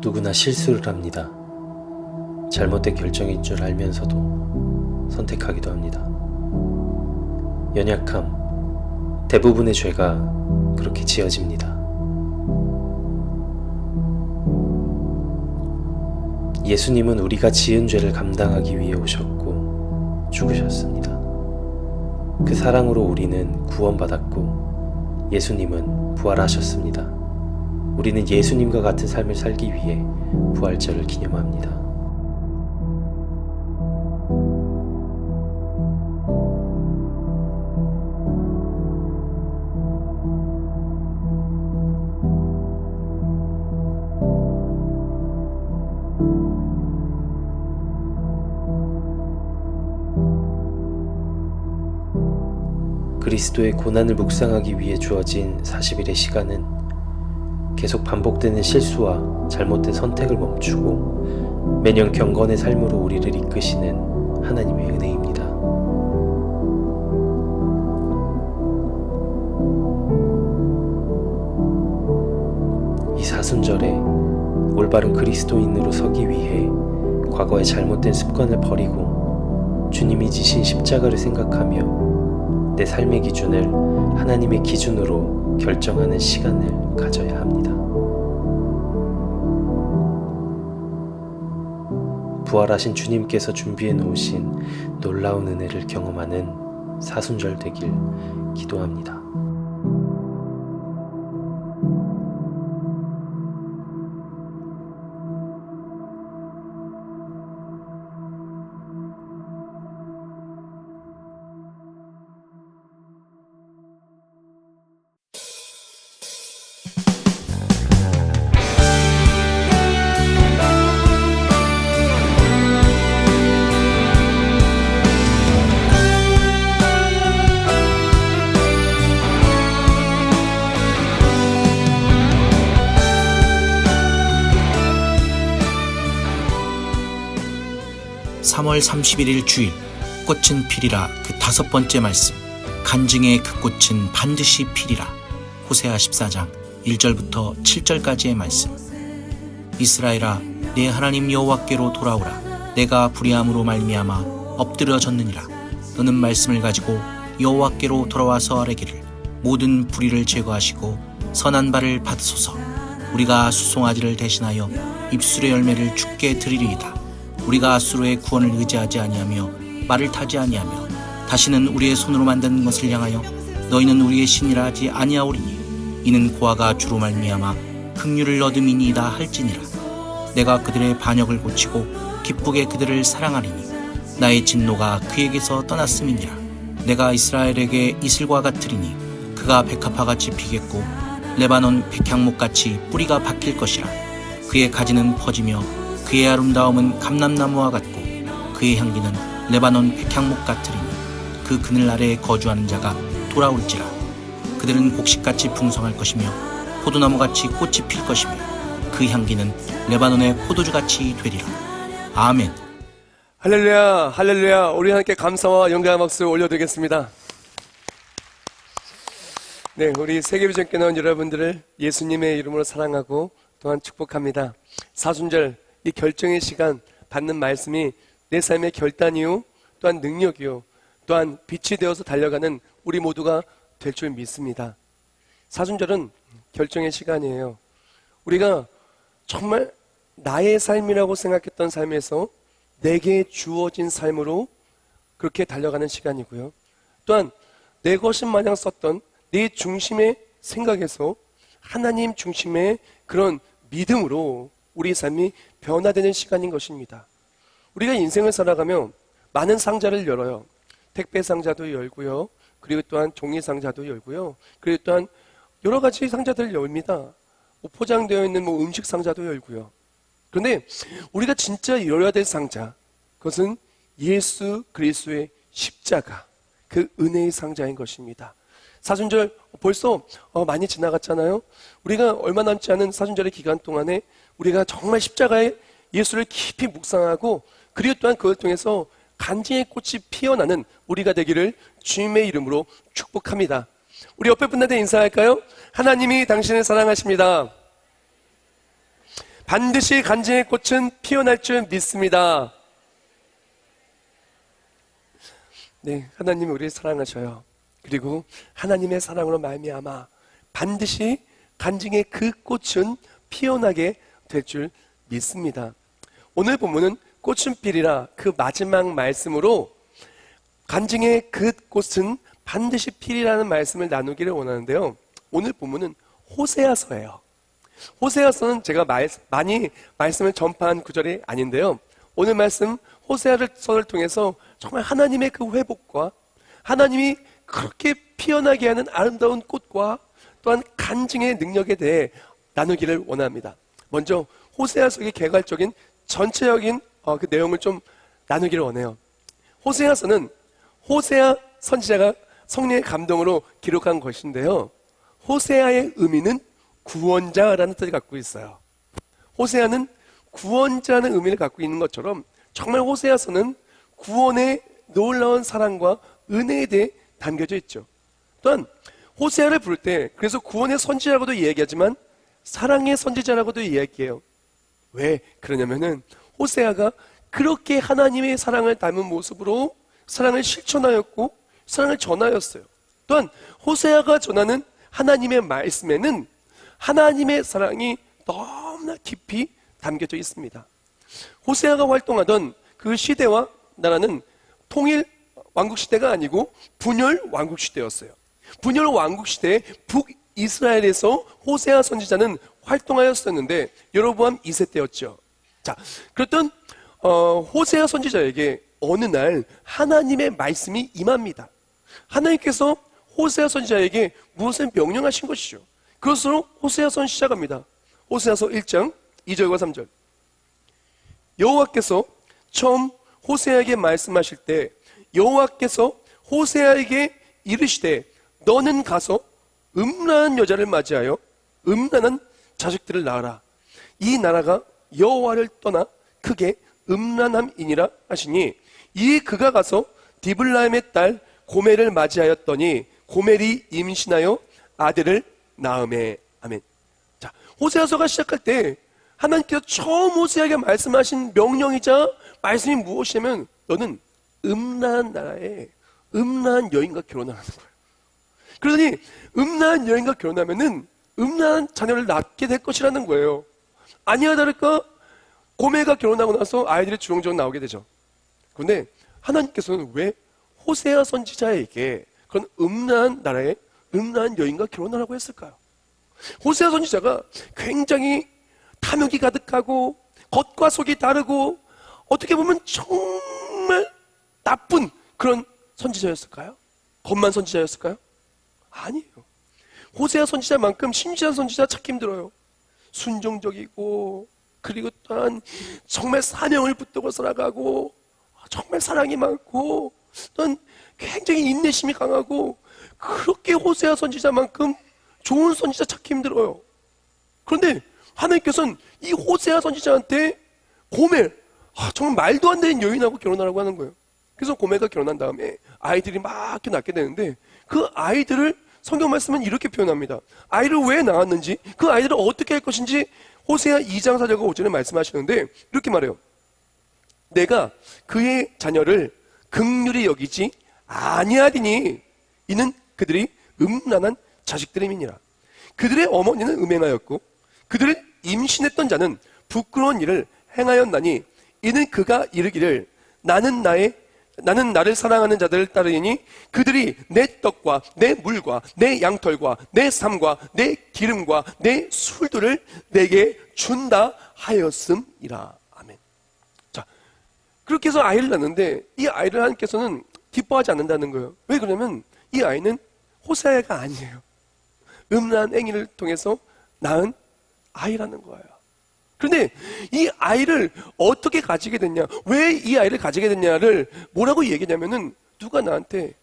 누구나 실수를 합니다. 잘못된 결정인 줄 알면서도 선택하기도 합니다. 연약함, 대부분의 죄가 그렇게 지어집니다. 예수님은 우리가 지은 죄를 감당하기 위해 오셨고 죽으셨습니다. 그 사랑으로 우리는 구원받았고 예수님은 부활하셨습니다. 우리는 예수님과 같은 삶을 살기 위해 부활절을 기념합니다. 그리스도의 고난을 묵상하기 위해 주어진 40일의 시간은 계속 반복되는 실수와 잘못된 선택을 멈추고 매년 경건의 삶으로 우리를 이끄시는 하나님의 은혜입니다. 이 사순절에 올바른 그리스도인으로 서기 위해 과거의 잘못된 습관을 버리고 주님이 지신 십자가를 생각하며 내 삶의 기준을 하나님의 기준으로 결정하는 시간을 가져야 합니다. 부활하신 주님께서 준비해 놓으신 놀라운 은혜를 경험하는 사순절 되길 기도합니다. (3월 31일) 주일, 꽃은 피리라. 그 5번째 말씀, 간증의 그 꽃은 반드시 피리라. 호세아 14장 1절부터 7절까지의 말씀. 이스라엘아, 내 하나님 여호와께로 돌아오라. 내가 불의함으로 말미암아 엎드려졌느니라. 너는 말씀을 가지고 여호와께로 돌아와서 아뢰기를, 모든 불의를 제거하시고 선한 바를 받으소서. 우리가 수송아지를 대신하여 입술의 열매를 주께 드리리이다. 우리가 수로의 구원을 의지하지 아니하며 말을 타지 아니하며 다시는 우리의 손으로 만든 것을 향하여 너희는 우리의 신이라 하지 아니하오리니, 이는 고아가 주로 말미암아 긍휼을 얻음이니이다 할지니라. 내가 그들의 반역을 고치고 기쁘게 그들을 사랑하리니 나의 진노가 그에게서 떠났음이니라. 내가 이스라엘에게 이슬과 같으리니 그가 백합화같이 피겠고 레바논 백향목같이 뿌리가 박힐 것이라. 그의 가지는 퍼지며 그의 아름다움은 감람나무와 같고 그의 향기는 레바논 백향목 같으리니 그 그늘 아래에 거주하는 자가 돌아올지라. 그들은 곡식같이 풍성할 것이며 포도나무같이 꽃이 필 것이며 그 향기는 레바논의 포도주같이 되리라. 아멘. 할렐루야, 할렐루야. 우리 함께 감사와 영광의 박수 올려드리겠습니다. 네, 우리 세계비전교회 나온 여러분들을 예수님의 이름으로 사랑하고 또한 축복합니다. 사순절, 이 결정의 시간 받는 말씀이 내 삶의 결단이요, 또한 능력이요, 또한 빛이 되어서 달려가는 우리 모두가 될 줄 믿습니다. 사순절은 결정의 시간이에요. 우리가 정말 나의 삶이라고 생각했던 삶에서 내게 주어진 삶으로 그렇게 달려가는 시간이고요. 또한 내 것인 마냥 썼던 내 중심의 생각에서 하나님 중심의 그런 믿음으로 우리 삶이 변화되는 시간인 것입니다. 우리가 인생을 살아가며 많은 상자를 열어요. 택배 상자도 열고요. 그리고 또한 종이 상자도 열고요. 그리고 또한 여러 가지 상자들을 열입니다. 포장되어 있는 음식 상자도 열고요. 그런데 우리가 진짜 열어야 될 상자, 그것은 예수 그리스도의 십자가, 그 은혜의 상자인 것입니다. 사순절 벌써 많이 지나갔잖아요. 우리가 얼마 남지 않은 사순절의 기간 동안에 우리가 정말 십자가의 예수를 깊이 묵상하고, 그리고 또한 그걸 통해서 간증의 꽃이 피어나는 우리가 되기를 주님의 이름으로 축복합니다. 우리 옆에 분들한테 인사할까요? 하나님이 당신을 사랑하십니다. 반드시 간증의 꽃은 피어날 줄 믿습니다. 네, 하나님이 우리를 사랑하셔요. 그리고 하나님의 사랑으로 말미암아 반드시 간증의 그 꽃은 피어나게 될 줄 믿습니다. 오늘 본문은 꽃은 피리라 그 마지막 말씀으로 간증의 그 꽃은 반드시 피리라는 말씀을 나누기를 원하는데요. 오늘 본문은 호세아서예요. 호세아서는 제가 많이 말씀을 전파한 구절이 아닌데요. 오늘 말씀 호세아서를 통해서 정말 하나님의 그 회복과 하나님이 그렇게 피어나게 하는 아름다운 꽃과 또한 간증의 능력에 대해 나누기를 원합니다. 먼저 호세아서의 개괄적인 전체적인 그 내용을 좀 나누기를 원해요. 호세아서는 호세아 선지자가 성령의 감동으로 기록한 것인데요. 호세아의 의미는 구원자라는 뜻을 갖고 있어요. 호세아는 구원자라는 의미를 갖고 있는 것처럼 정말 호세아서는 구원의 놀라운 사랑과 은혜에 대해 담겨져 있죠. 또한 호세아를 부를 때 그래서 구원의 선지자라고도 이야기하지만 사랑의 선지자라고도 이야기해요. 왜 그러냐면은 호세아가 그렇게 하나님의 사랑을 닮은 모습으로 사랑을 실천하였고 사랑을 전하였어요. 또한 호세아가 전하는 하나님의 말씀에는 하나님의 사랑이 너무나 깊이 담겨져 있습니다. 호세아가 활동하던 그 시대와 나라는 통일 왕국시대가 아니고 분열 왕국시대였어요. 분열 왕국시대에 북이스라엘에서 호세아 선지자는 활동하였었는데 여로보암 2세 때였죠. 자, 그랬던 호세아 선지자에게 어느 날 하나님의 말씀이 임합니다. 하나님께서 호세아 선지자에게 무엇을 명령하신 것이죠. 그것으로 호세아 선 시작합니다. 호세아서 1장 2절과 3절. 여호와께서 처음 호세아에게 말씀하실 때 여호와께서 호세아에게 이르시되 너는 가서 음란한 여자를 맞이하여 음란한 자식들을 낳아라. 이 나라가 여호와를 떠나 크게 음란함이니라 하시니 이 그가 가서 디블라임의 딸 고멜을 맞이하였더니 고멜이 임신하여 아들을 낳음에. 아멘. 자, 호세아서가 시작할 때 하나님께서 처음 호세아에게 말씀하신 명령이자 말씀이 무엇이냐면 너는 음란한 나라에 음란한 여인과 결혼하라는 거예요. 그러더니 음란한 여인과 결혼하면은 음란한 자녀를 낳게 될 것이라는 거예요. 아니야 다를까 고멜과 결혼하고 나서 아이들이 주렁주렁 나오게 되죠. 그런데 하나님께서는 왜 호세아 선지자에게 그런 음란한 나라에 음란한 여인과 결혼하라고 했을까요? 호세아 선지자가 굉장히 탐욕이 가득하고 겉과 속이 다르고 어떻게 보면 정말 나쁜 그런 선지자였을까요? 겉만 선지자였을까요? 아니에요. 호세아 선지자만큼 신실한 선지자 찾기 힘들어요. 순종적이고 그리고 또한 정말 사명을 붙들고 살아가고 정말 사랑이 많고 또한 굉장히 인내심이 강하고 그렇게 호세아 선지자만큼 좋은 선지자 찾기 힘들어요. 그런데 하나님께서는 이 호세아 선지자한테 고멜 정말 말도 안 되는 여인하고 결혼하라고 하는 거예요. 그래서 고멜과 결혼한 다음에 아이들이 막 이렇게 낳게 되는데 그 아이들을 성경 말씀은 이렇게 표현합니다. 아이를 왜 낳았는지 그 아이들을 어떻게 할 것인지 호세아 2장 4절과 5절에 말씀하시는데 이렇게 말해요. 내가 그의 자녀를 긍휼히 여기지 아니하리니 이는 그들이 음란한 자식들임이니라. 그들의 어머니는 음행하였고 그들을 임신했던 자는 부끄러운 일을 행하였나니 이는 그가 이르기를 나는 나를 사랑하는 자들을 따르니 그들이 내 떡과 내 물과 내 양털과 내 삶과 내 기름과 내 술들을 내게 준다 하였음이라. 아멘. 자, 그렇게 해서 아이를 낳는데 이 아이를 하나님께서는 기뻐하지 않는다는 거예요. 왜 그러냐면 이 아이는 호세아가 아니에요. 음란한 행위를 통해서 낳은 아이라는 거예요. 그런데 이 아이를 어떻게 가지게 됐냐, 왜 이 아이를 가지게 됐냐를 뭐라고 얘기냐면은 누가 나한테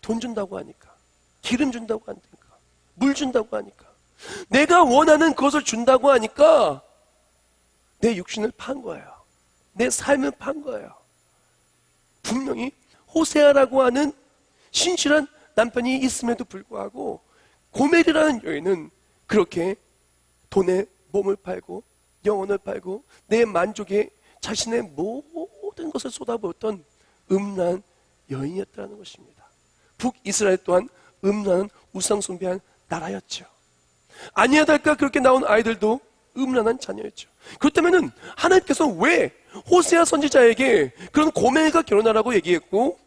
돈 준다고 하니까, 기름 준다고 하니까, 물 준다고 하니까, 내가 원하는 것을 준다고 하니까 내 육신을 판 거예요. 내 삶을 판 거예요. 분명히 호세아라고 하는 신실한 남편이 있음에도 불구하고 고멜이라는 여인은 그렇게 돈에 몸을 팔고 영혼을 팔고 내 만족에 자신의 모든 것을 쏟아부었던 음란 여인이었다는 것입니다. 북이스라엘 또한 음란은 우상 숭배한 나라였죠. 아니야 달까 그렇게 나온 아이들도 음란한 자녀였죠. 그렇다면 하나님께서 왜 호세아 선지자에게 그런 고멜과 결혼하라고 얘기했고,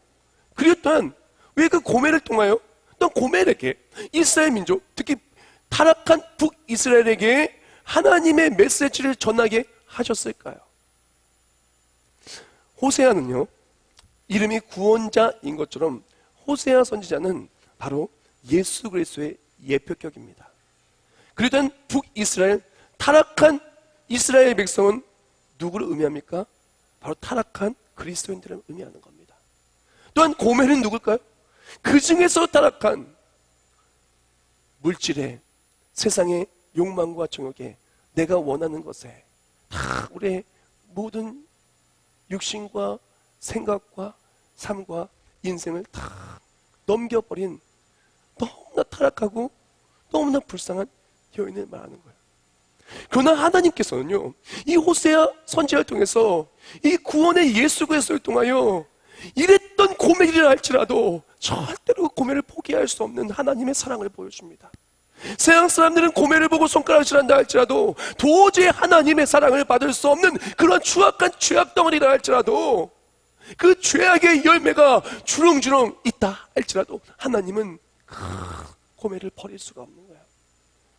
그리고 또한 왜 그 고멜을 통하여 또 고멜에게 이스라엘 민족, 특히 타락한 북이스라엘에게 하나님의 메시지를 전하게 하셨을까요? 호세아는요, 이름이 구원자인 것처럼 호세아 선지자는 바로 예수 그리스도의 예표격입니다. 그러던 북이스라엘 타락한 이스라엘 백성은 누구를 의미합니까? 바로 타락한 그리스도인들을 의미하는 겁니다. 또한 고멜은 누굴까요? 그 중에서 타락한 물질에, 세상의 욕망과 정욕에, 내가 원하는 것에 다 우리의 모든 육신과 생각과 삶과 인생을 다 넘겨버린 너무나 타락하고 너무나 불쌍한 여인을 말하는 거예요. 그러나 하나님께서는요, 이 호세아 선지자를 통해서 이 구원의 예수 그리스도를 통하여 이랬던 고멜이라 할지라도 절대로 고멜을 포기할 수 없는 하나님의 사랑을 보여줍니다. 세상 사람들은 고멜을 보고 손가락질한다 할지라도 도저히 하나님의 사랑을 받을 수 없는 그런 추악한 죄악 덩어리라 할지라도, 그 죄악의 열매가 주렁주렁 있다 할지라도 하나님은 그 고멜을 버릴 수가 없는 거예요.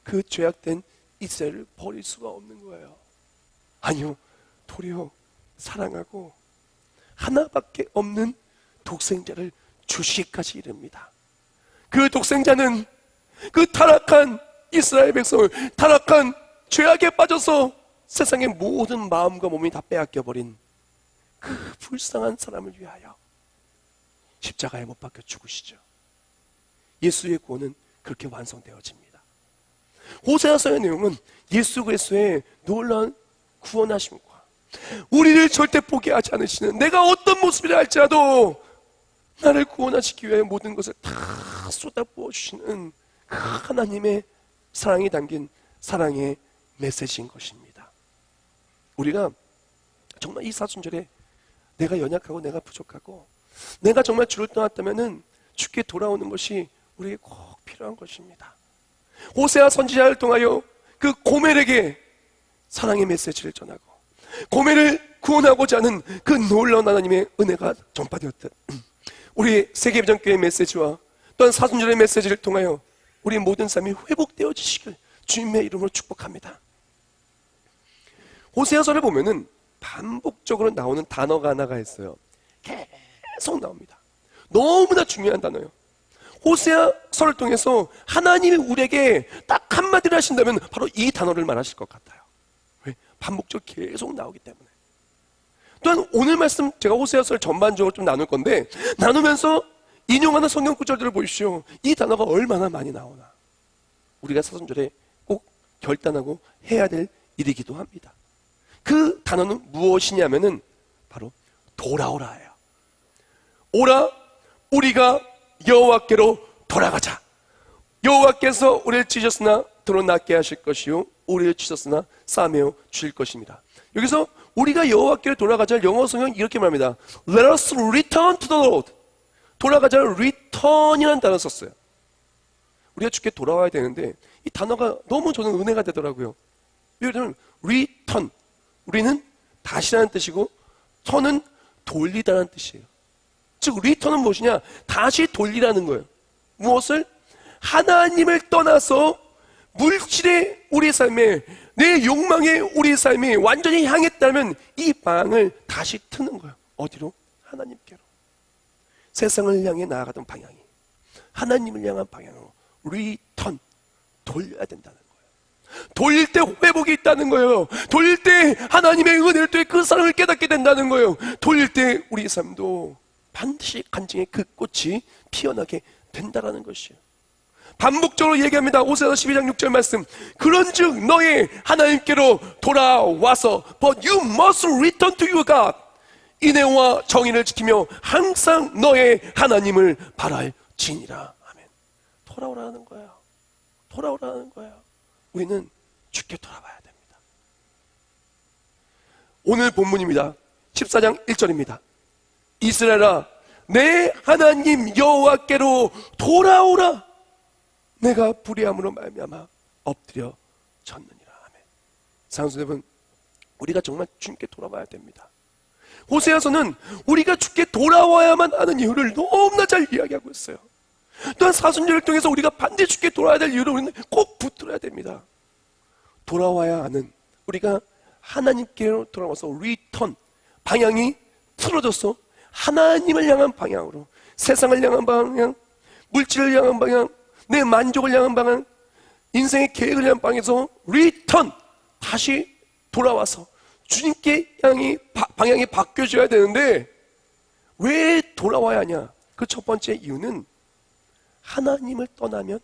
그 죄악된 이스라엘을 버릴 수가 없는 거예요. 아니요, 도리어 사랑하고 하나밖에 없는 독생자를 주시기까지 이릅니다. 그 독생자는 그 타락한 이스라엘 백성을, 타락한 죄악에 빠져서 세상의 모든 마음과 몸이 다 빼앗겨버린 그 불쌍한 사람을 위하여 십자가에 못 박혀 죽으시죠. 예수의 구원은 그렇게 완성되어집니다. 호세아서의 내용은 예수 그리스도의 놀라운 구원하심과 우리를 절대 포기하지 않으시는, 내가 어떤 모습이라 할지라도 나를 구원하시기 위해 모든 것을 다 쏟아부어 주시는 그 하나님의 사랑이 담긴 사랑의 메시지인 것입니다. 우리가 정말 이 사순절에 내가 연약하고 내가 부족하고 내가 정말 주를 떠났다면 주께 돌아오는 것이 우리에게 꼭 필요한 것입니다. 호세아 선지자를 통하여 그 고멜에게 사랑의 메시지를 전하고 고멜을 구원하고자 하는 그 놀라운 하나님의 은혜가 전파되었듯, 우리 세계비전교회 메시지와 또한 사순절의 메시지를 통하여 우리 모든 삶이 회복되어지시길 주님의 이름으로 축복합니다. 호세아서를 보면은 반복적으로 나오는 단어가 하나가 있어요. 계속 나옵니다. 너무나 중요한 단어예요. 호세아서를 통해서 하나님이 우리에게 딱 한마디를 하신다면 바로 이 단어를 말하실 것 같아요. 왜? 반복적으로 계속 나오기 때문에. 또한 오늘 말씀, 제가 호세아서를 전반적으로 좀 나눌 건데, 나누면서 인용하는 성경 구절들을 보십시오. 이 단어가 얼마나 많이 나오나. 우리가 사순절에 꼭 결단하고 해야 될 일이기도 합니다. 그 단어는 무엇이냐면은 바로 돌아오라예요. 오라, 우리가 여호와께로 돌아가자. 여호와께서 우리를 찢었으나 드러나게 하실 것이요, 우리를 찢었으나 싸매어 주실 것입니다. 여기서 우리가 여호와께로 돌아가자, 영어 성경 이렇게 말합니다. Let us return to the Lord. 돌아가자, return이라는 단어 썼어요. 우리가 주께 돌아와야 되는데 이 단어가 너무 저는 은혜가 되더라고요. 예를 들면 return, 우리는 다시라는 뜻이고 턴은 돌리다라는 뜻이에요. 즉 return은 무엇이냐? 다시 돌리라는 거예요. 무엇을? 하나님을 떠나서 물질의 우리 삶에, 내 욕망의 우리 삶이 완전히 향했다면 이 방을 다시 트는 거예요. 어디로? 하나님께로. 세상을 향해 나아가던 방향이 하나님을 향한 방향으로 리턴, 돌려야 된다는 거예요. 돌릴 때 회복이 있다는 거예요. 돌릴 때 하나님의 은혜를 통해 그 사랑을 깨닫게 된다는 거예요. 돌릴 때 우리 삶도 반드시 간증의 그 꽃이 피어나게 된다는 것이에요. 반복적으로 얘기합니다. 호세아서 12장 6절 말씀. 그런즉 너의 하나님께로 돌아와서 But you must return to your God. 인애와 정의를 지키며 항상 너의 하나님을 바랄지니라. 아멘. 돌아오라는 거예요. 돌아오라는 거예요. 우리는 주께 돌아와야 됩니다. 오늘 본문입니다. 14장 1절입니다. 이스라엘아, 내 하나님 여호와께로 돌아오라. 내가 불의함으로 말미암아 엎드려 졌느니라. 아멘. 사랑하는 여러분, 우리가 정말 주님께 돌아와야 됩니다. 호세아서는 우리가 주께 돌아와야만 하는 이유를 너무나 잘 이야기하고 있어요. 또한 사순절을 통해서 우리가 반드시 주께 돌아와야 될 이유를 우리는 꼭 붙들어야 됩니다. 돌아와야 하는, 우리가 하나님께로 돌아와서 리턴, 방향이 틀어져서 하나님을 향한 방향으로, 세상을 향한 방향, 물질을 향한 방향, 내 만족을 향한 방향, 인생의 계획을 향한 방향에서 리턴, 다시 돌아와서 주님께 방향이 바뀌어져야 되는데 왜 돌아와야 하냐? 그 첫 번째 이유는 하나님을 떠나면,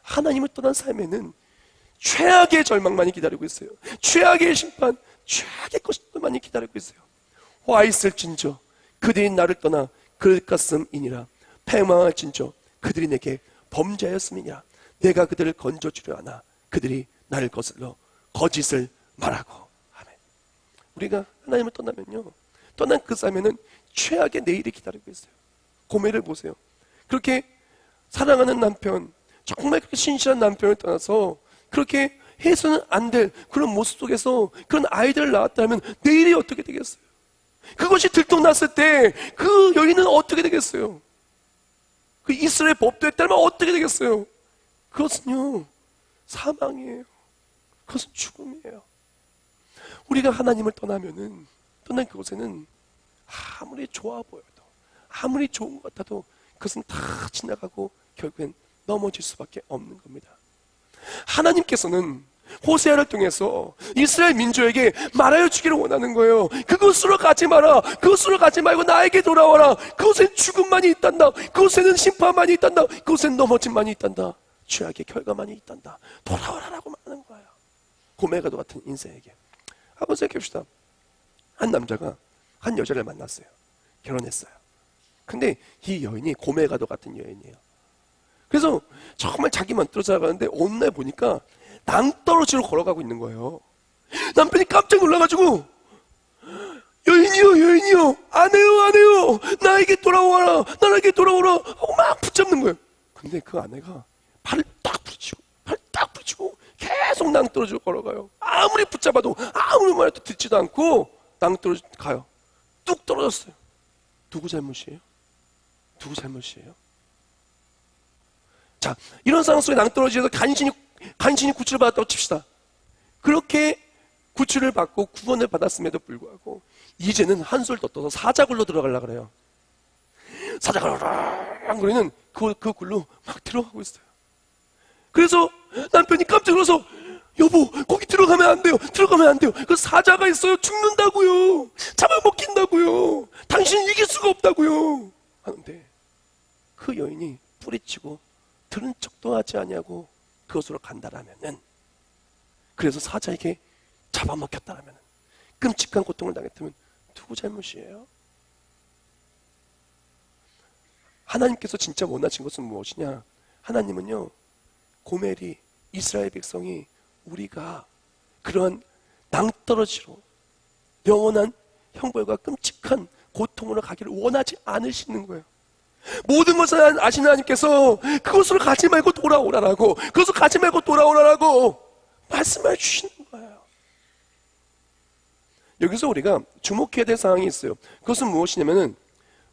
하나님을 떠난 삶에는 최악의 절망만이 기다리고 있어요. 최악의 심판, 최악의 것들만이 기다리고 있어요. 와 있을진저 그들이 나를 떠나 그릇 같음이니라. 패망할진저 그들이 내게 범죄하였음이니라. 내가 그들을 건져주려 하나 그들이 나를 거슬러 거짓을 말하고. 아멘. 우리가 하나님을 떠나면요, 떠난 그 삶에는 최악의 내일이 기다리고 있어요. 고멜을 보세요. 그렇게 사랑하는 남편, 정말 그렇게 신실한 남편을 떠나서 그렇게 해서는 안 될 그런 모습 속에서 그런 아이들을 낳았다면 내일이 어떻게 되겠어요? 그것이 들통났을 때 그 여인은 어떻게 되겠어요? 그 이스라엘 법도에 따르면 어떻게 되겠어요? 그것은요, 사망이에요. 그것은 죽음이에요. 우리가 하나님을 떠나면은, 떠난 그곳에는 아무리 좋아 보여도, 아무리 좋은 것 같아도 그것은 다 지나가고 결국엔 넘어질 수밖에 없는 겁니다. 하나님께서는 호세아를 통해서 이스라엘 민족에게 말하여 주기를 원하는 거예요. 그곳으로 가지 마라. 그곳으로 가지 말고 나에게 돌아와라. 그곳엔 죽음만이 있단다. 그곳에는 심판만이 있단다. 그곳엔 넘어짐만이 있단다. 죄악의 결과만이 있단다. 돌아와라라고 말하는 거예요. 고멜과도 같은 인생에게. 한번 생각해 봅시다. 한 남자가 한 여자를 만났어요. 결혼했어요. 근데 이 여인이 고멜과도 같은 여인이에요. 그래서 정말 자기만 떨어져가는데 어느 날 보니까 낭떠러지로 걸어가고 있는 거예요. 남편이 깜짝 놀라가지고 여인이요 안 해요 나에게 돌아와라 나에게 돌아오라 하고 막 붙잡는 거예요. 근데 그 아내가 팔을 딱 부딪히고 계속 낭떠러지로 걸어가요. 아무리 붙잡아도 아무리 말해도 듣지도 않고 낭떠러지 가요. 뚝 떨어졌어요. 누구 잘못이에요? 누구 잘못이에요? 자, 이런 상황 속에 낭떠러지에서 간신히 구출을 받았다고 칩시다. 그렇게 구출을 받고 구원을 받았음에도 불구하고 이제는 한술 더 떠서 사자굴로 들어가려고 그래요. 사자굴로 그러는 그 굴로 막 들어가고 있어요. 그래서 남편이 깜짝 놀라서 여보 거기 들어가면 안 돼요. 들어가면 안 돼요. 그 사자가 있어요. 죽는다고요. 잡아먹힌다고요. 당신은 이길 수가 없다고요. 하는데 그 여인이 뿌리치고 들은 척도 하지 아니하고 그것으로 간다라면은, 그래서 사자에게 잡아먹혔다라면은, 끔찍한 고통을 당했다면 누구 잘못이에요? 하나님께서 진짜 원하신 것은 무엇이냐? 하나님은요, 고멜이, 이스라엘 백성이, 우리가 그러한 낭떠러지로 영원한 형벌과 끔찍한 고통으로 가기를 원하지 않으시는 거예요. 모든 것을 아시는 하나님께서 그곳으로 가지 말고 돌아오라라고, 그곳으로 가지 말고 돌아오라라고 말씀해 주시는 거예요. 여기서 우리가 주목해야 될 상황이 있어요. 그것은 무엇이냐면은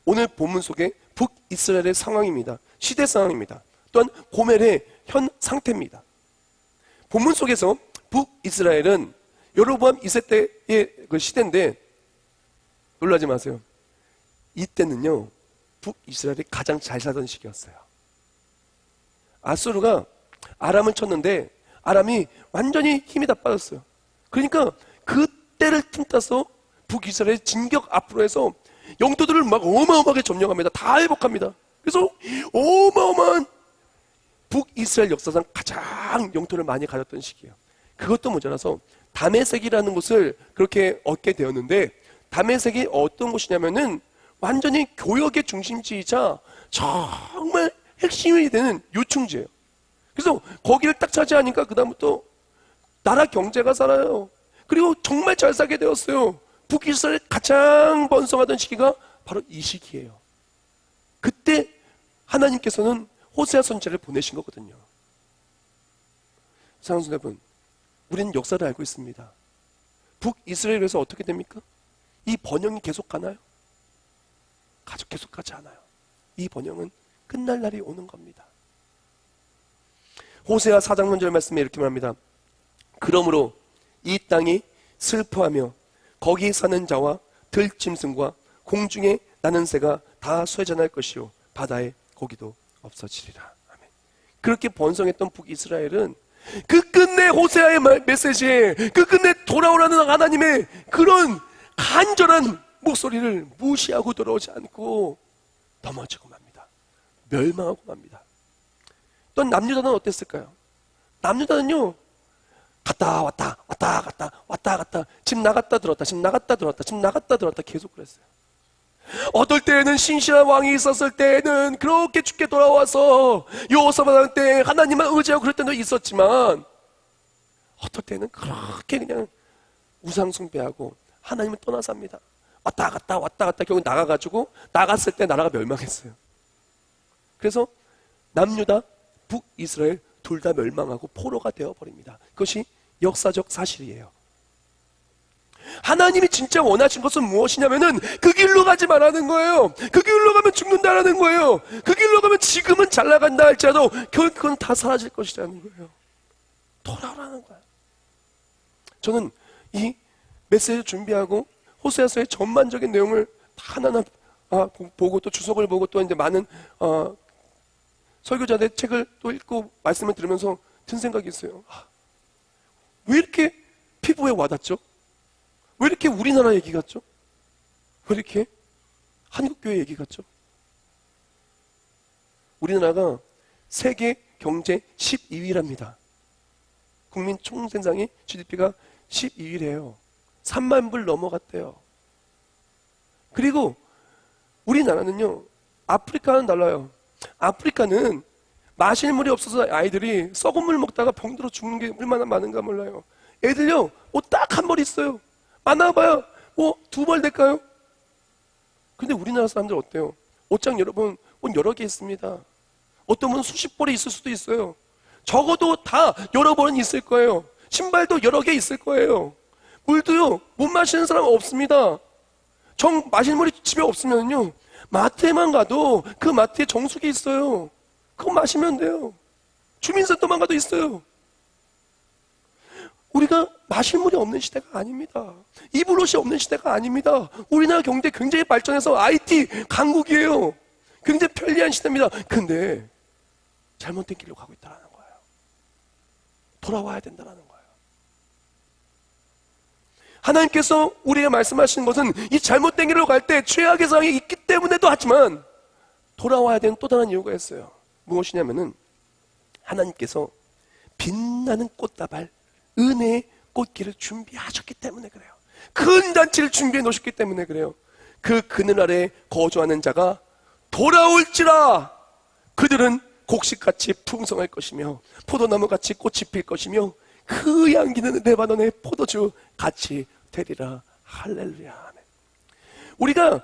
오늘 본문 속에 북이스라엘의 상황입니다. 시대 상황입니다. 또한 고멜의 현 상태입니다. 본문 속에서 북이스라엘은 여로보암 2세 때의 그 시대인데, 놀라지 마세요. 이때는요, 북이스라엘이 가장 잘 살던 시기였어요. 아수르가 아람을 쳤는데 아람이 완전히 힘이 다 빠졌어요. 그러니까 그 때를 틈타서 북이스라엘의 진격 앞으로 해서 영토들을 막 어마어마하게 점령합니다. 다 회복합니다. 그래서 어마어마한 북이스라엘 역사상 가장 영토를 많이 가졌던 시기예요. 그것도 모자라서 다메섹이라는 곳을 그렇게 얻게 되었는데, 다메섹이 어떤 곳이냐면은 완전히 교역의 중심지이자 정말 핵심이 되는 요충지예요. 그래서 거기를 딱 차지하니까 그다음부터 나라 경제가 살아요. 그리고 정말 잘 살게 되었어요. 북이스라엘 가장 번성하던 시기가 바로 이 시기예요. 그때 하나님께서는 호세아 선지자를 보내신 거거든요. 사랑하는 여러분, 우리는 역사를 알고 있습니다. 북이스라엘에서 어떻게 됩니까? 이 번영이 계속 가나요? 계속 가지 않아요. 이 번영은 끝날 날이 오는 겁니다. 호세아 4장 1절 말씀에 이렇게 말합니다. 그러므로 이 땅이 슬퍼하며 거기 사는 자와 들짐승과 공중에 나는 새가 다 쇠잔할 것이요 바다에 고기도 없어지리라. 아멘. 그렇게 번성했던 북이스라엘은 그 끝내 호세아의 메시지에 그 끝내 돌아오라는 하나님의 그런 간절한 목소리를 무시하고 돌아오지 않고 넘어지고 맙니다. 멸망하고 맙니다. 또 남유다는 어땠을까요? 남유다는요, 갔다 왔다 왔다 갔다 왔다 갔다 집 나갔다 들었다 집 나갔다 들었다 집 나갔다 들었다 계속 그랬어요. 어떨 때에는 신실한 왕이 있었을 때에는 그렇게 죽게 돌아와서 여호사밧 때 하나님만 의지하고 그럴 때도 있었지만, 어떨 때는 그렇게 그냥 우상 숭배하고 하나님을 떠나서 합니다. 왔다 갔다 왔다 갔다 결국 나가가지고 나갔을 때 나라가 멸망했어요. 그래서 남유다, 북이스라엘 둘 다 멸망하고 포로가 되어버립니다. 그것이 역사적 사실이에요. 하나님이 진짜 원하신 것은 무엇이냐면은 그 길로 가지 말라는 거예요. 그 길로 가면 죽는다라는 거예요. 그 길로 가면 지금은 잘 나간다 할지라도 결국 그건 다 사라질 것이라는 거예요. 돌아오라는 거예요. 저는 이 메시지를 준비하고 호세아서의 전반적인 내용을 다 하나하나 보고 또 주석을 보고 또 이제 많은 설교자들의 책을 또 읽고 말씀을 들으면서 든 생각이 있어요. 왜 이렇게 피부에 와닿죠? 왜 이렇게 우리나라 얘기 같죠? 왜 이렇게 한국교회 얘기 같죠? 우리나라가 세계 경제 12위랍니다. 국민 총생산이 GDP가 12위래요. 3만 불 넘어갔대요. 그리고 우리나라는요, 아프리카는 달라요. 아프리카는 마실 물이 없어서 아이들이 썩은 물 먹다가 병들어 죽는 게 얼마나 많은가 몰라요. 애들요, 옷 딱 한 벌 있어요. 많아봐야 뭐 2벌 될까요? 근데 우리나라 사람들 어때요? 옷장 여러분, 옷 여러 개 있습니다. 어떤 분은 수십 벌이 있을 수도 있어요. 적어도 다 여러 벌은 있을 거예요. 신발도 여러 개 있을 거예요. 물도요, 못 마시는 사람 없습니다. 마실 물이 집에 없으면요, 마트에만 가도 그 마트에 정수기 있어요. 그거 마시면 돼요. 주민센터만 가도 있어요. 우리가 마실 물이 없는 시대가 아닙니다. 입을 옷이 없는 시대가 아닙니다. 우리나라 경제 굉장히 발전해서 IT 강국이에요. 굉장히 편리한 시대입니다. 근데 잘못된 길로 가고 있다는 거예요. 돌아와야 된다는 거예요. 하나님께서 우리에게 말씀하시는 것은 이 잘못된 길로 갈 때 최악의 상황이 있기 때문에도 하지만 돌아와야 되는 또 다른 이유가 있어요. 무엇이냐면은 하나님께서 빛나는 꽃다발, 은혜의 꽃길을 준비하셨기 때문에 그래요. 큰 잔치를 준비해 놓으셨기 때문에 그래요. 그 그늘 아래 거주하는 자가 돌아올지라 그들은 곡식같이 풍성할 것이며 포도나무같이 꽃이 필 것이며 그 향기는 레바논의 포도주 같이 되리라. 할렐루야. 우리가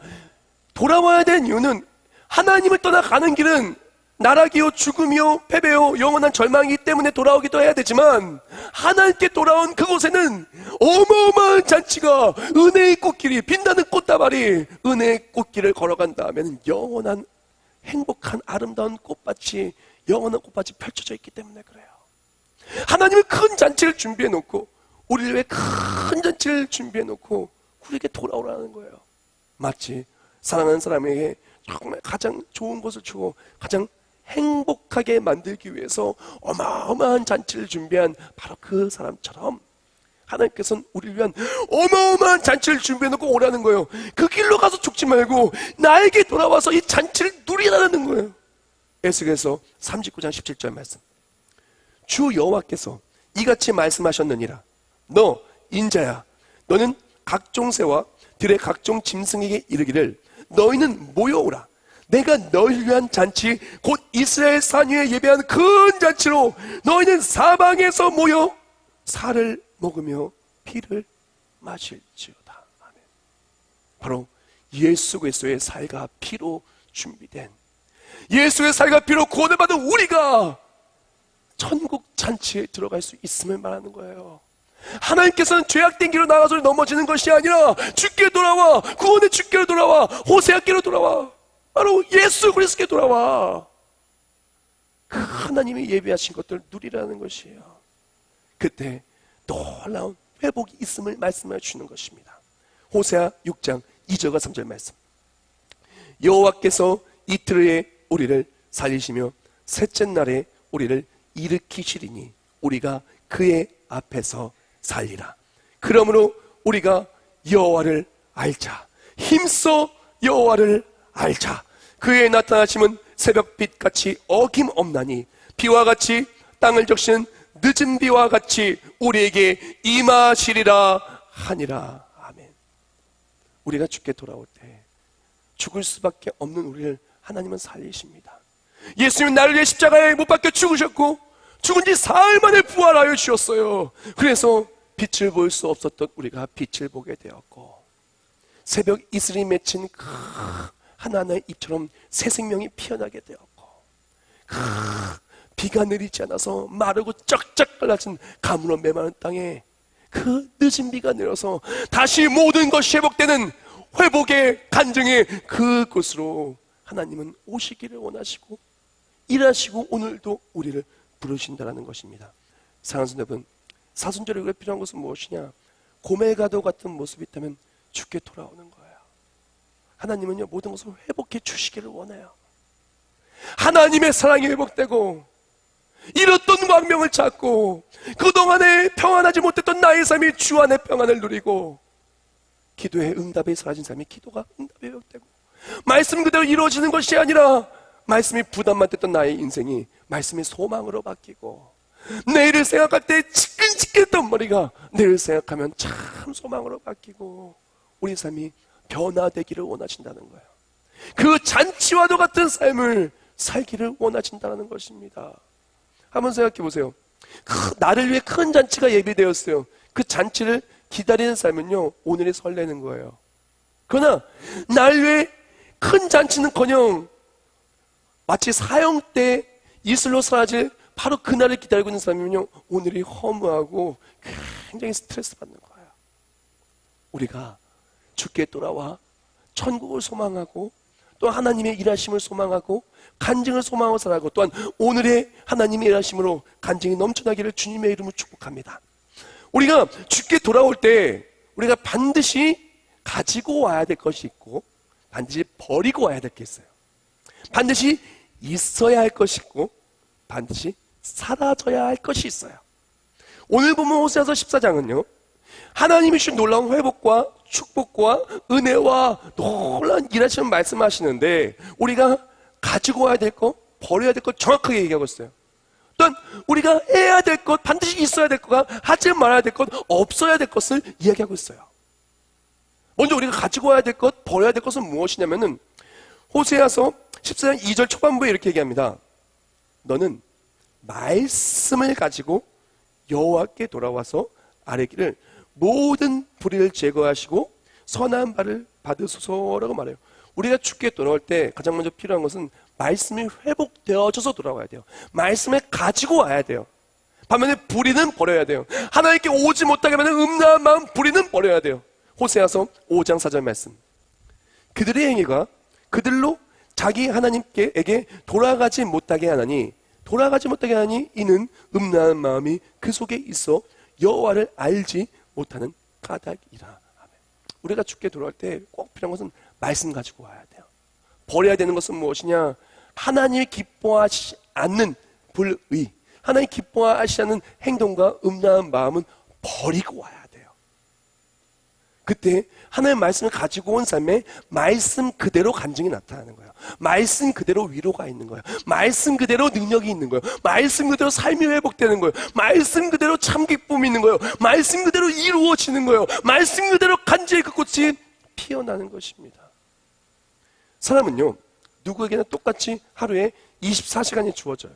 돌아와야 되는 이유는 하나님을 떠나가는 길은 나락이요 죽음이요 패배요 영원한 절망이기 때문에 돌아오기도 해야 되지만, 하나님께 돌아온 그곳에는 어마어마한 잔치가, 은혜의 꽃길이, 빛나는 꽃다발이 은혜의 꽃길을 걸어간다 하면 영원한 행복한 아름다운 꽃밭이, 영원한 꽃밭이 펼쳐져 있기 때문에 그래요. 하나님은 큰 잔치를 준비해 놓고, 우리를 위해 큰 잔치를 준비해 놓고 우리에게 돌아오라는 거예요. 마치 사랑하는 사람에게 정말 가장 좋은 것을 주고 가장 행복하게 만들기 위해서 어마어마한 잔치를 준비한 바로 그 사람처럼 하나님께서는 우리를 위한 어마어마한 잔치를 준비해 놓고 오라는 거예요. 그 길로 가서 죽지 말고 나에게 돌아와서 이 잔치를 누리라는 거예요. 에스겔서 39장 17절 말씀. 주 여호와께서 이같이 말씀하셨느니라. 너 인자야, 너는 각종 새와 들의 각종 짐승에게 이르기를 너희는 모여오라. 내가 너희를 위한 잔치 곧 이스라엘 산 위에 예배한 큰 잔치로 너희는 사방에서 모여 살을 먹으며 피를 마실지어다. 아멘. 바로 예수 그리스도의 살과 피로 준비된, 예수의 살과 피로 구원을 받은 우리가 천국 잔치에 들어갈 수 있음을 말하는 거예요. 하나님께서는 죄악된 길로 나가서 넘어지는 것이 아니라 주께 돌아와, 구원의 주께로 돌아와, 호세아께로 돌아와, 바로 예수 그리스도께 돌아와. 그 하나님이 예비하신 것들을 누리라는 것이에요. 그때 놀라운 회복이 있음을 말씀해 주는 것입니다. 호세아 6장 2절과 3절 말씀. 여호와께서 이틀 후에 우리를 살리시며 셋째 날에 우리를 일으키시리니 우리가 그의 앞에서 살리라. 그러므로 우리가 여호와를 알자. 힘써 여호와를 알자. 그의 나타나심은 새벽빛같이 어김없나니 비와 같이 땅을 적시는 늦은 비와 같이 우리에게 임하시리라 하니라. 아멘. 우리가 주께 돌아올 때 죽을 수밖에 없는 우리를 하나님은 살리십니다. 예수님은 나를 위해 십자가에 못 박혀 죽으셨고 죽은 지 사흘 만에 부활하여 주셨어요. 그래서 빛을 볼 수 없었던 우리가 빛을 보게 되었고, 새벽 이슬이 맺힌 그 하나하나의 잎처럼 새 생명이 피어나게 되었고, 비가 내리지 않아서 마르고 쩍쩍 갈라진 가물어 메마른 땅에 그 늦은 비가 내려서 다시 모든 것이 회복되는 회복의 간증의 그곳으로 하나님은 오시기를 원하시고 일하시고 오늘도 우리를 부르신다는 것입니다. 사랑하는 성도 여러분, 사순절에 우리가 필요한 것은 무엇이냐? 고멜가도 같은 모습이 있다면 주께 돌아오는 거예요. 하나님은요, 모든 것을 회복해 주시기를 원해요. 하나님의 사랑이 회복되고 잃었던 광명을 찾고 그동안에 평안하지 못했던 나의 삶이 주 안의 평안을 누리고 기도의 응답이 사라진 삶이 기도가 응답이 회복되고 말씀 그대로 이루어지는 것이 아니라 말씀이 부담만 됐던 나의 인생이 말씀의 소망으로 바뀌고, 내일을 생각할 때 지끈지끈했던 머리가 내일을 생각하면 참 소망으로 바뀌고, 우리 삶이 변화되기를 원하신다는 거예요. 그 잔치와도 같은 삶을 살기를 원하신다는 것입니다. 한번 생각해 보세요. 나를 위해 큰 잔치가 예비되었어요. 그 잔치를 기다리는 삶은요, 오늘이 설레는 거예요. 그러나 나를 위해 큰 잔치는커녕 마치 사형 때 이슬로 사라질 바로 그날을 기다리고 있는 사람이면요, 오늘이 허무하고 굉장히 스트레스 받는 거예요. 우리가 주께 돌아와 천국을 소망하고 또 하나님의 일하심을 소망하고 간증을 소망하고 살아가고, 또한 오늘의 하나님의 일하심으로 간증이 넘쳐나기를 주님의 이름으로 축복합니다. 우리가 주께 돌아올 때 우리가 반드시 가지고 와야 될 것이 있고 반드시 버리고 와야 될 게 있어요. 반드시 있어야 할 것이 있고 반드시 사라져야 할 것이 있어요. 오늘 보면 호세아서 14장은요, 하나님이 주신 놀라운 회복과 축복과 은혜와 놀라운 일하시는 말씀하시는데, 우리가 가지고 와야 될 것, 버려야 될 것 정확하게 얘기하고 있어요. 또한 우리가 해야 될 것, 반드시 있어야 될 것과 하지 말아야 될 것, 없어야 될 것을 이야기하고 있어요. 먼저 우리가 가지고 와야 될 것, 버려야 될 것은 무엇이냐면은 호세아서 14장 2절 초반부에 이렇게 얘기합니다. 너는 말씀을 가지고 여호와께 돌아와서 아뢰기를 모든 불의를 제거하시고 선한 바를 받으소서라고 말해요. 우리가 주께 돌아올 때 가장 먼저 필요한 것은 말씀이 회복되어져서 돌아와야 돼요. 말씀을 가지고 와야 돼요. 반면에 불의는 버려야 돼요. 하나님께 오지 못하게 하면 음란한 마음, 불의는 버려야 돼요. 호세아서 5장 4절 말씀. 그들의 행위가 그들로 자기 하나님께에게 돌아가지 못하게 하나니 이는 음란한 마음이 그 속에 있어 여호와를 알지 못하는 까닭이라. 아멘. 우리가 주께 돌아올 때 꼭 필요한 것은 말씀 가지고 와야 돼요. 버려야 되는 것은 무엇이냐? 하나님이 기뻐하시지 않는 불의, 하나님 기뻐하시지 않는 행동과 음란한 마음은 버리고 와야 돼요. 그때 하나님의 말씀을 가지고 온 삶에 말씀 그대로 간증이 나타나는 거예요. 말씀 그대로 위로가 있는 거예요. 말씀 그대로 능력이 있는 거예요. 말씀 그대로 삶이 회복되는 거예요. 말씀 그대로 참 기쁨이 있는 거예요. 말씀 그대로 이루어지는 거예요. 말씀 그대로 간증의 그 꽃이 피어나는 것입니다. 사람은요, 누구에게나 똑같이 하루에 24시간이 주어져요.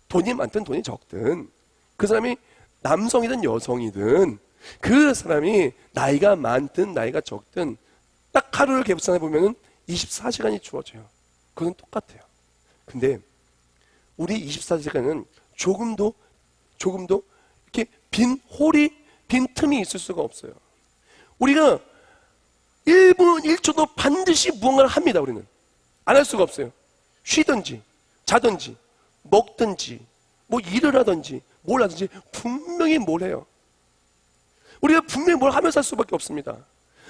돈이 많든 돈이 적든, 그 사람이 남성이든 여성이든 그 사람이 나이가 많든 나이가 적든 딱 하루를 계산해 보면은 24시간이 주어져요. 그건 똑같아요. 근데 우리 24시간은 조금도 이렇게 빈 틈이 있을 수가 없어요. 우리가 1분 1초도 반드시 무언가를 합니다. 우리는 안 할 수가 없어요. 쉬든지 자든지 먹든지 뭐 일을 하든지 뭘 하든지 분명히 뭘 해요. 우리가 분명히 뭘 하면서 할 수밖에 없습니다.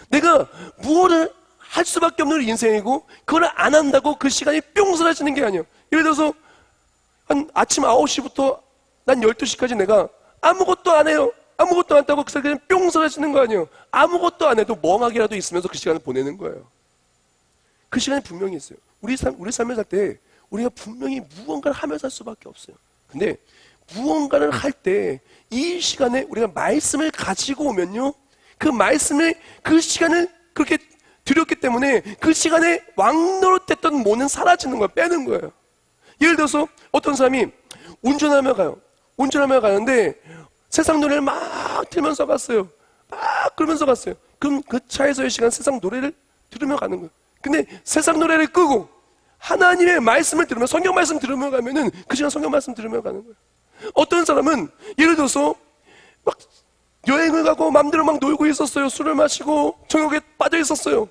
내가 무엇을 할 수밖에 없는 인생이고 그걸 안 한다고 그 시간이 뿅 사라지는 게 아니에요. 예를 들어서 한 아침 9시부터 난 12시까지 내가 아무것도 안 해요. 아무것도 안 한다고 그 시간이 뿅 사라지는 거 아니에요. 아무것도 안 해도 멍하게라도 있으면서 그 시간을 보내는 거예요. 그 시간이 분명히 있어요. 우리 삶을 살 때 우리가 분명히 무언가를 하면서 할 수밖에 없어요. 근데 무언가를 할 때 이 시간에 우리가 말씀을 가지고 오면요, 그 시간을 그렇게 드렸기 때문에 그 시간에 왕노릇했던 모는 사라지는 거예요. 빼는 거예요. 예를 들어서 어떤 사람이 운전하며 가는데 세상 노래를 막 들으면서 갔어요. 막 그러면서 갔어요. 그럼 그 차에서의 시간 세상 노래를 들으며 가는 거예요. 근데 세상 노래를 끄고 하나님의 말씀을 들으며, 성경 말씀 들으며 가면은 그 시간 성경 말씀 들으며 가는 거예요. 어떤 사람은 예를 들어서 막 여행을 가고 맘대로 막 놀고 있었어요. 술을 마시고 정욕에 빠져 있었어요.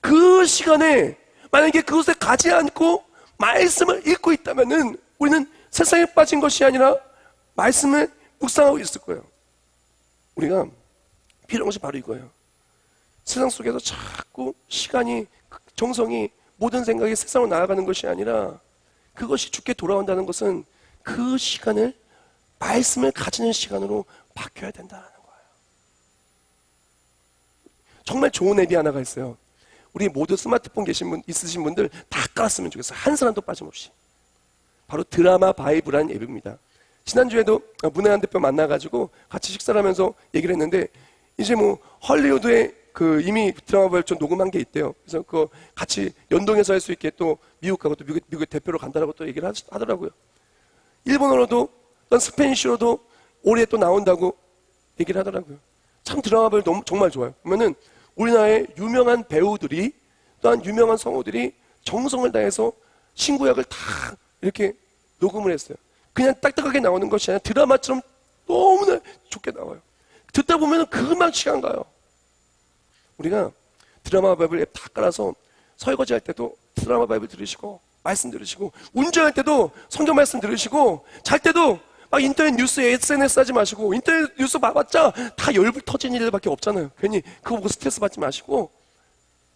그 시간에 만약에 그곳에 가지 않고 말씀을 읽고 있다면은 우리는 세상에 빠진 것이 아니라 말씀을 묵상하고 있을 거예요. 우리가 필요한 것이 바로 이거예요. 세상 속에서 자꾸 시간이, 정성이, 모든 생각이 세상으로 나아가는 것이 아니라 그것이 주께 돌아온다는 것은 그 시간을 말씀을 가지는 시간으로 바뀌어야 된다는 거예요. 정말 좋은 앱이 하나가 있어요. 우리 모두 스마트폰 있으신 분들 다 깔았으면 좋겠어요. 한 사람도 빠짐없이. 바로 드라마 바이브라는 앱입니다. 지난주에도 문혜한 대표 만나가지고 같이 식사를 하면서 얘기를 했는데, 이제 뭐 헐리우드에 이미 드라마 바이브 좀 녹음한 게 있대요. 그래서 그거 같이 연동해서 할 수 있게 또 미국 가고 또 미국 대표로 간다라고 또 얘기를 하더라고요. 일본어로도 또 스페니쉬로도 올해 또 나온다고 얘기를 하더라고요. 참 드라마 바이브 정말 좋아요. 그러면은 우리나라의 유명한 배우들이, 또한 유명한 성우들이 정성을 다해서 신구약을 다 이렇게 녹음을 했어요. 그냥 딱딱하게 나오는 것이 아니라 드라마처럼 너무나 좋게 나와요. 듣다 보면 금방 시간 가요. 우리가 드라마 바이블 앱 다 깔아서 설거지 할 때도 드라마 바이블 들으시고, 말씀 들으시고, 운전할 때도 성경 말씀 들으시고, 잘 때도 막 인터넷 뉴스 SNS 하지 마시고, 인터넷 뉴스 봐봤자 다 열불 터진 일들밖에 없잖아요. 괜히 그거 보고 스트레스 받지 마시고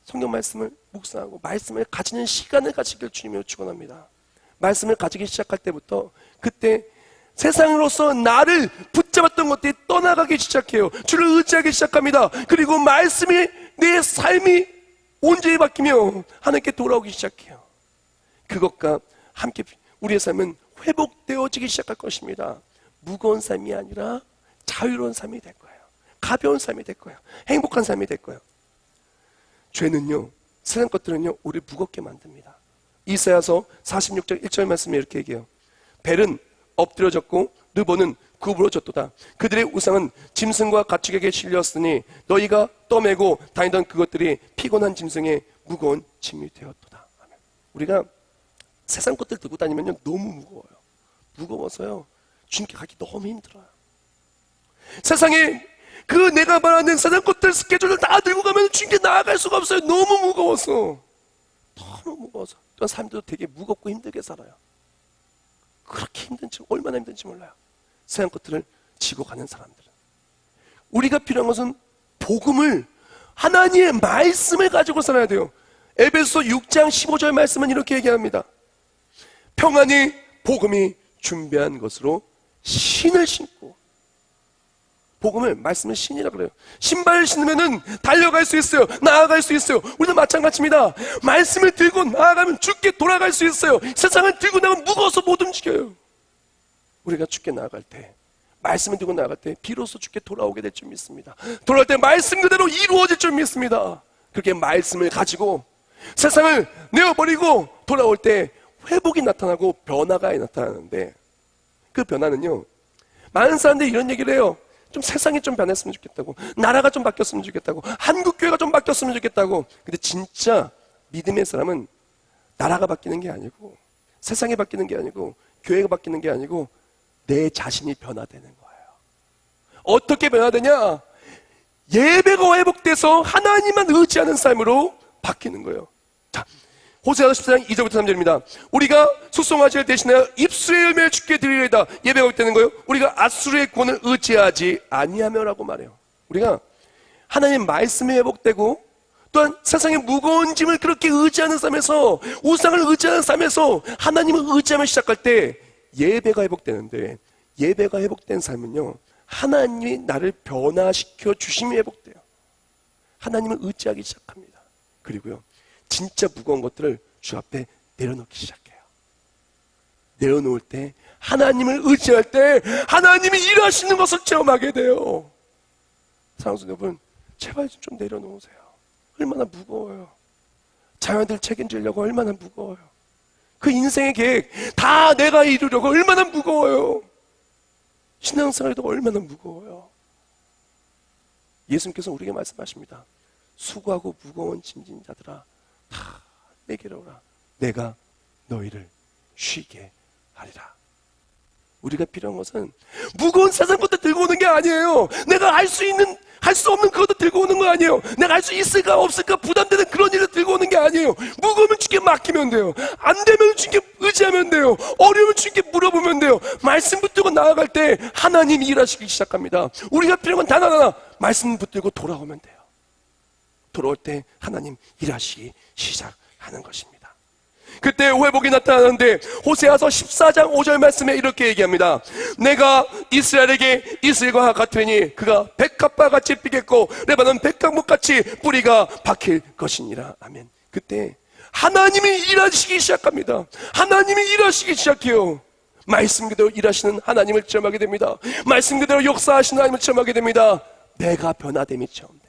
성경 말씀을 묵상하고 말씀을 가지는 시간을 가지길 주님으로 축원합니다. 말씀을 가지기 시작할 때부터 그때 세상으로서 나를 붙잡았던 것들이 떠나가기 시작해요. 주를 의지하기 시작합니다. 그리고 말씀이 내 삶이 온전히 바뀌며 하나님께 돌아오기 시작해요. 그것과 함께 우리의 삶은 회복되어지기 시작할 것입니다. 무거운 삶이 아니라 자유로운 삶이 될 거예요. 가벼운 삶이 될 거예요. 행복한 삶이 될 거예요. 죄는요, 세상 것들은요, 우리를 무겁게 만듭니다. 이사야서 46장 1절 말씀에 이렇게 얘기해요. 벨은 엎드려졌고 르보는 구부러졌도다. 그들의 우상은 짐승과 가축에게 실렸으니 너희가 떠매고 다니던 그것들이 피곤한 짐승의 무거운 짐이 되었도다. 우리가 세상 것들 들고 다니면요, 너무 무거워요. 무거워서요, 주님께 가기 너무 힘들어요. 세상에 내가 말하는 세상 것들 스케줄을 다 들고 가면 주님께 나아갈 수가 없어요. 너무 무거워서. 너무 무거워서. 또 삶도 되게 무겁고 힘들게 살아요. 그렇게 힘든지, 얼마나 힘든지 몰라요. 세상 것들을 지고 가는 사람들은. 우리가 필요한 것은 복음을, 하나님의 말씀을 가지고 살아야 돼요. 에베소 6장 15절 말씀은 이렇게 얘기합니다. 평안히 복음이 준비한 것으로 신을 신고, 복음을, 말씀을 신이라 그래요. 신발을 신으면은 달려갈 수 있어요. 나아갈 수 있어요. 우리도 마찬가지입니다. 말씀을 들고 나아가면 주께 돌아갈 수 있어요. 세상을 들고 나가면 무거워서 못 움직여요. 우리가 주께 나아갈 때, 말씀을 들고 나아갈 때 비로소 주께 돌아오게 될 줄 믿습니다. 돌아올 때 말씀 그대로 이루어질 줄 믿습니다. 그렇게 말씀을 가지고 세상을 내어버리고 돌아올 때 회복이 나타나고 변화가 나타나는데, 그 변화는요, 많은 사람들이 이런 얘기를 해요. 좀 세상이 좀 변했으면 좋겠다고, 나라가 좀 바뀌었으면 좋겠다고, 한국교회가 좀 바뀌었으면 좋겠다고. 근데 진짜 믿음의 사람은 나라가 바뀌는 게 아니고, 세상이 바뀌는 게 아니고, 교회가 바뀌는 게 아니고, 내 자신이 변화되는 거예요. 어떻게 변화되냐? 예배가 회복돼서 하나님만 의지하는 삶으로 바뀌는 거예요. 자, 호세아서 14장 2절부터 3절입니다. 우리가 소송하시를 대신하여 입술의 열매를 주께 드리리이다. 예배가 회복되는 거예요. 우리가 아수르의 구원을 의지하지 아니하며라고 말해요. 우리가 하나님 말씀이 회복되고, 또한 세상의 무거운 짐을 그렇게 의지하는 삶에서, 우상을 의지하는 삶에서 하나님을 의지하며 시작할 때 예배가 회복되는데, 예배가 회복된 삶은요, 하나님이 나를 변화시켜 주심이 회복돼요. 하나님을 의지하기 시작합니다. 그리고요, 진짜 무거운 것들을 주 앞에 내려놓기 시작해요. 내려놓을 때, 하나님을 의지할 때 하나님이 일하시는 것을 체험하게 돼요. 사랑하는 여러분, 제발 좀 내려놓으세요. 얼마나 무거워요. 자녀들 책임지려고 얼마나 무거워요. 그 인생의 계획 다 내가 이루려고 얼마나 무거워요. 신앙생활도 얼마나 무거워요. 예수님께서 우리에게 말씀하십니다. 수고하고 무거운 짐진 자들아, 다 내게로 오라. 내가 너희를 쉬게 하리라. 우리가 필요한 것은 무거운 세상 것도 들고 오는 게 아니에요. 내가 할 수 있는, 할 수 없는 그것도 들고 오는 거 아니에요. 내가 할 수 있을까 없을까 부담되는 그런 일을 들고 오는 게 아니에요. 무거우면 주께 맡기면 돼요. 안 되면 주께 의지하면 돼요. 어려우면 주께 물어보면 돼요. 말씀 붙들고 나아갈 때 하나님이 일하시기 시작합니다. 우리가 필요한 건 단 하나, 말씀 붙들고 돌아오면 돼요. 돌아올 때 하나님 일하시기 시작하는 것입니다. 그때 회복이 나타나는데 호세아서 14장 5절 말씀에 이렇게 얘기합니다. 내가 이스라엘에게 이슬과 같으니 그가 백합과 같이 피겠고 레바논 백합목같이 뿌리가 박힐 것이니라. 아멘. 그때 하나님이 일하시기 시작합니다. 하나님이 일하시기 시작해요. 말씀 그대로 일하시는 하나님을 체험하게 됩니다. 말씀 그대로 역사하시는 하나님을 체험하게 됩니다. 내가 변화됨이 체험돼요.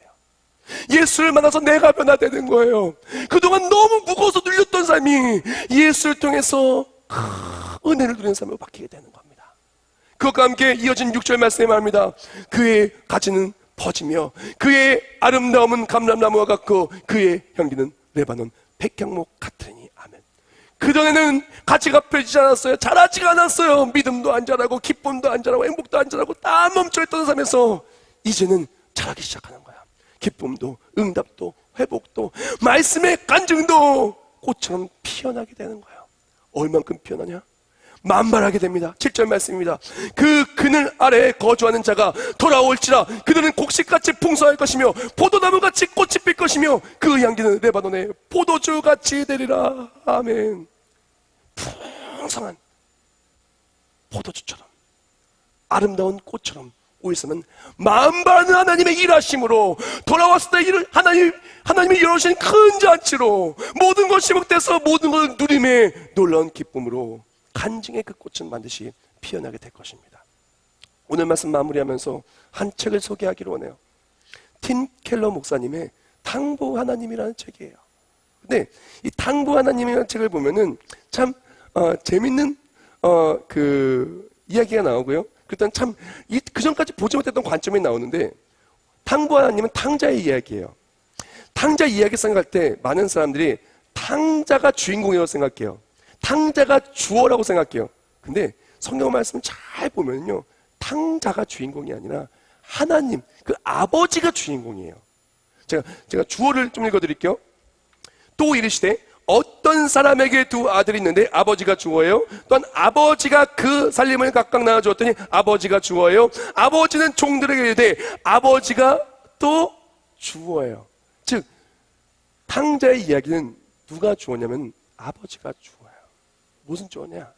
예수를 만나서 내가 변화되는 거예요. 그동안 너무 무거워서 눌렸던 삶이 예수를 통해서 은혜를 누리는 삶으로 바뀌게 되는 겁니다. 그것과 함께 이어진 6절 말씀에 말합니다. 그의 가지는 퍼지며 그의 아름다움은 감람나무와 같고 그의 향기는 레바논 백향목 같으니. 아멘. 그전에는 가지가 펴지지 않았어요. 자라지가 않았어요. 믿음도 안 자라고 기쁨도 안 자라고 행복도 안 자라고 다 멈춰있던 삶에서 이제는 자라기 시작하는 거예요. 기쁨도 응답도 회복도 말씀의 간증도 꽃처럼 피어나게 되는 거예요. 얼만큼 피어나냐? 만발하게 됩니다. 7절 말씀입니다. 그 그늘 아래에 거주하는 자가 돌아올지라. 그들은 곡식같이 풍성할 것이며 포도나무같이 꽃이 필 것이며 그 향기는 레바논의 포도주같이 되리라. 아멘. 풍성한 포도주처럼 아름다운 꽃처럼 오일삼은 만발하는 하나님의 일하심으로 돌아왔을 때 일을 하나님이 열어주신 큰 잔치로 모든 것이 회복돼서 모든 것을 누림의 놀라운 기쁨으로 간증의 그 꽃은 반드시 피어나게 될 것입니다. 오늘 말씀 마무리하면서 한 책을 소개하기로 하네요. 팀 켈러 목사님의 당부 하나님이라는 책이에요. 근데 이 당부 하나님이라는 책을 보면은 참 재밌는 그 이야기가 나오고요. 일단 참 그 전까지 보지 못했던 관점이 나오는데, 탕부 하나님은 탕자의 이야기예요. 탕자 이야기 생각할 때 많은 사람들이 탕자가 주인공이라고 생각해요. 탕자가 주어라고 생각해요. 근데 성경 말씀을 잘 보면요, 탕자가 주인공이 아니라 하나님, 그 아버지가 주인공이에요. 제가 주어를 좀 읽어드릴게요. 또 이르시되 어떤 사람에게 두 아들이 있는데 아버지가 주어예요. 또한 아버지가 그 살림을 각각 나눠주었더니 아버지가 주어예요. 아버지는 종들에게 이르되 아버지가 또 주어예요. 즉 탕자의 이야기는 누가 주어냐면 아버지가 주어예요. 무슨 주어냐?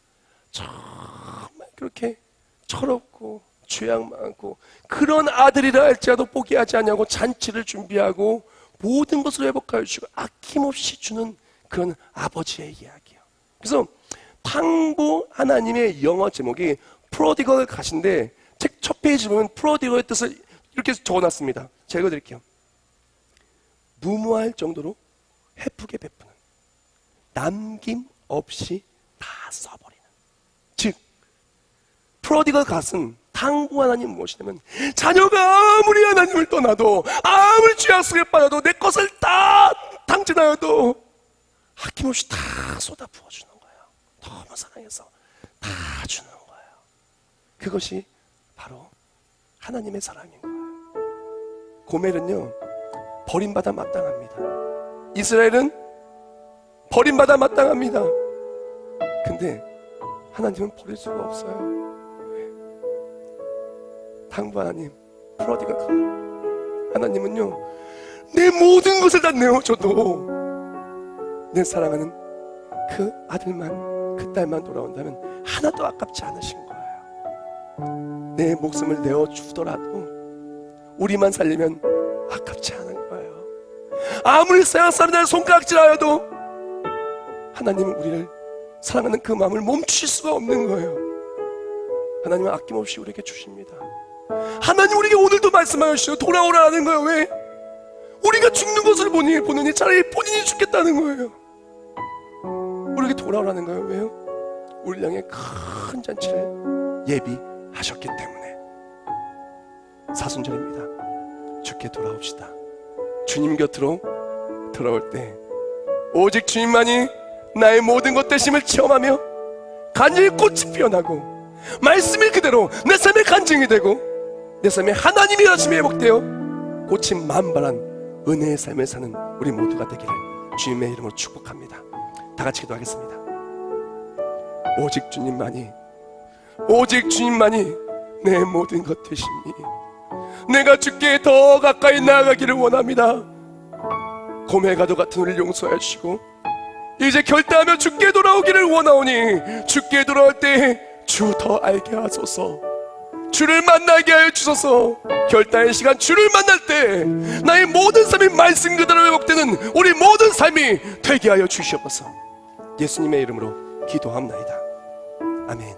정말 그렇게 철없고 죄악 많고 그런 아들이라 할지라도 포기하지 않냐고 잔치를 준비하고 모든 것을 회복하여 주시고 아낌없이 주는 그런 아버지의 이야기예요. 그래서 탕부 하나님의 영어 제목이 프로디걸 가신데 책 첫 페이지 보면 프로디걸의 뜻을 이렇게 적어놨습니다. 제가 읽어드릴게요. 무모할 정도로 헤프게 베푸는, 남김없이 다 써버리는. 즉 프로디걸 갓은 다 당부 하나님 무엇이냐면, 자녀가 아무리 하나님을 떠나도, 아무리 죄악 속에 빠져도, 내 것을 다 탕진하여도 아낌없이 다 쏟아 부어주는 거예요. 너무 사랑해서 다 주는 거예요. 그것이 바로 하나님의 사랑인 거예요. 고멜은요, 버림받아 마땅합니다. 이스라엘은 버림받아 마땅합니다. 근데 하나님은 버릴 수가 없어요. 왜? 당부 하나님, 프로디가 하나님은요, 내 모든 것을 다 내어줘도 내 사랑하는 그 아들만, 그 딸만 돌아온다면 하나도 아깝지 않으신 거예요. 내 목숨을 내어주더라도 우리만 살리면 아깝지 않은 거예요. 아무리 세상 사람들 손가락질하여도 하나님은 우리를 사랑하는 그 마음을 멈추실 수가 없는 거예요. 하나님은 아낌없이 우리에게 주십니다. 하나님 우리에게 오늘도 말씀하시죠. 돌아오라는 거예요. 왜? 우리가 죽는 것을 보느니 차라리 본인이 죽겠다는 거예요. 우리에게 돌아오라는 거예요. 왜요? 우리 향해 큰 잔치를 예비하셨기 때문에. 사순절입니다. 주께 돌아옵시다. 주님 곁으로 돌아올 때 오직 주님만이 나의 모든 것 되심을 체험하며 간절히 꽃이 피어나고 말씀이 그대로 내 삶의 간증이 되고 내 삶에 하나님이 하심에 회복되어 꽃이 만발한 은혜의 삶을 사는 우리 모두가 되기를 주님의 이름으로 축복합니다. 다 같이 기도하겠습니다. 오직 주님만이 내 모든 것 되시니 내가 주께 더 가까이 나아가기를 원합니다. 고멜과도 같은 우리를 용서해 주시고 이제 결단하며 주께 돌아오기를 원하오니 주께 돌아올 때 주 더 알게 하소서. 주를 만나게 하여 주소서. 결단의 시간 주를 만날 때 나의 모든 삶이 말씀 그대로 회복되는 우리 모든 삶이 되게 하여 주시옵소서. 예수님의 이름으로 기도합나이다. 아멘.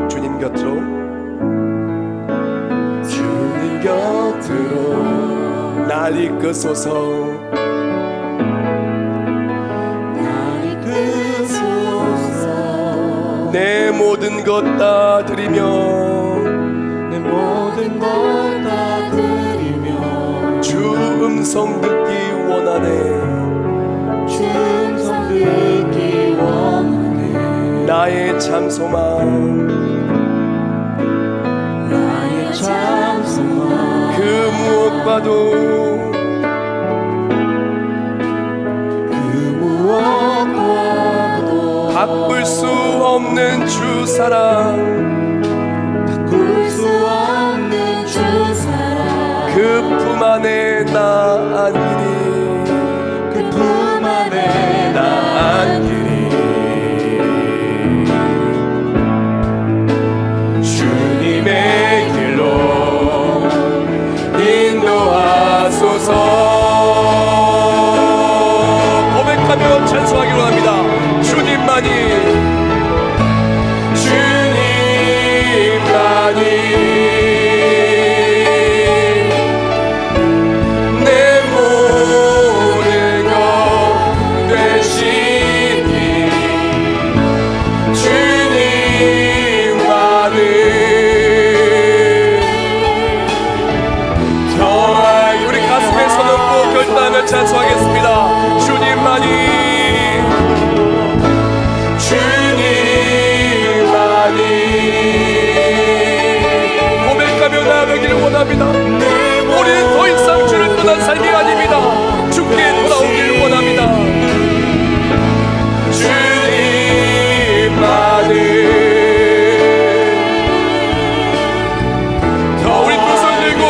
주님 곁으로 날 이끄소서. 내 모든 것 다 드리며 주 음성 듣기 원하네. 나의 참 소망 그 무엇과도 바꿀 수 없는 주 사랑 그 품 안에 나 안기리 주님의 길로 인도하소서. 고백하며 찬송하기로 합니다. 주님만이 내 모든 것 되시니 주님만을 더하여 우리 가슴에 손얹고 결단하며 찬송하겠습니다. 주님만이 고백하며 나아가기를 원합니다. 우리는 더 이상 주를 떠난 삶이 아닙니다. 주께 돌아오기를 원합니다. 주님만을 더 우리 두 손 들고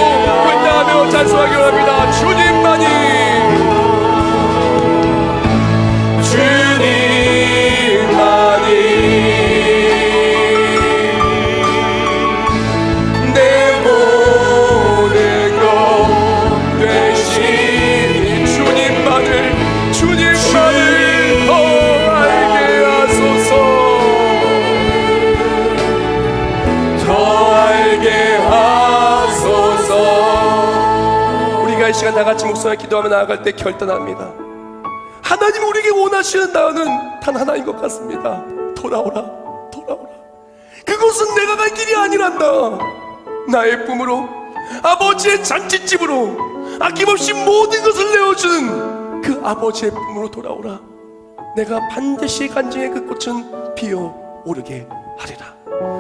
결단하며 찬송하기를 합니다. 주님만이 이 시간 다 같이 목소리를 기도하며 나아갈 때 결단합니다. 하나님이 우리에게 원하시는 나는 단 하나인 것 같습니다. 돌아오라, 돌아오라. 그것은 내가 갈 길이 아니란다. 나의 품으로, 아버지의 잔치집으로 아낌없이 모든 것을 내어주는 그 아버지의 품으로 돌아오라. 내가 반드시 간증의 그 꽃은 피어오르게 하리라.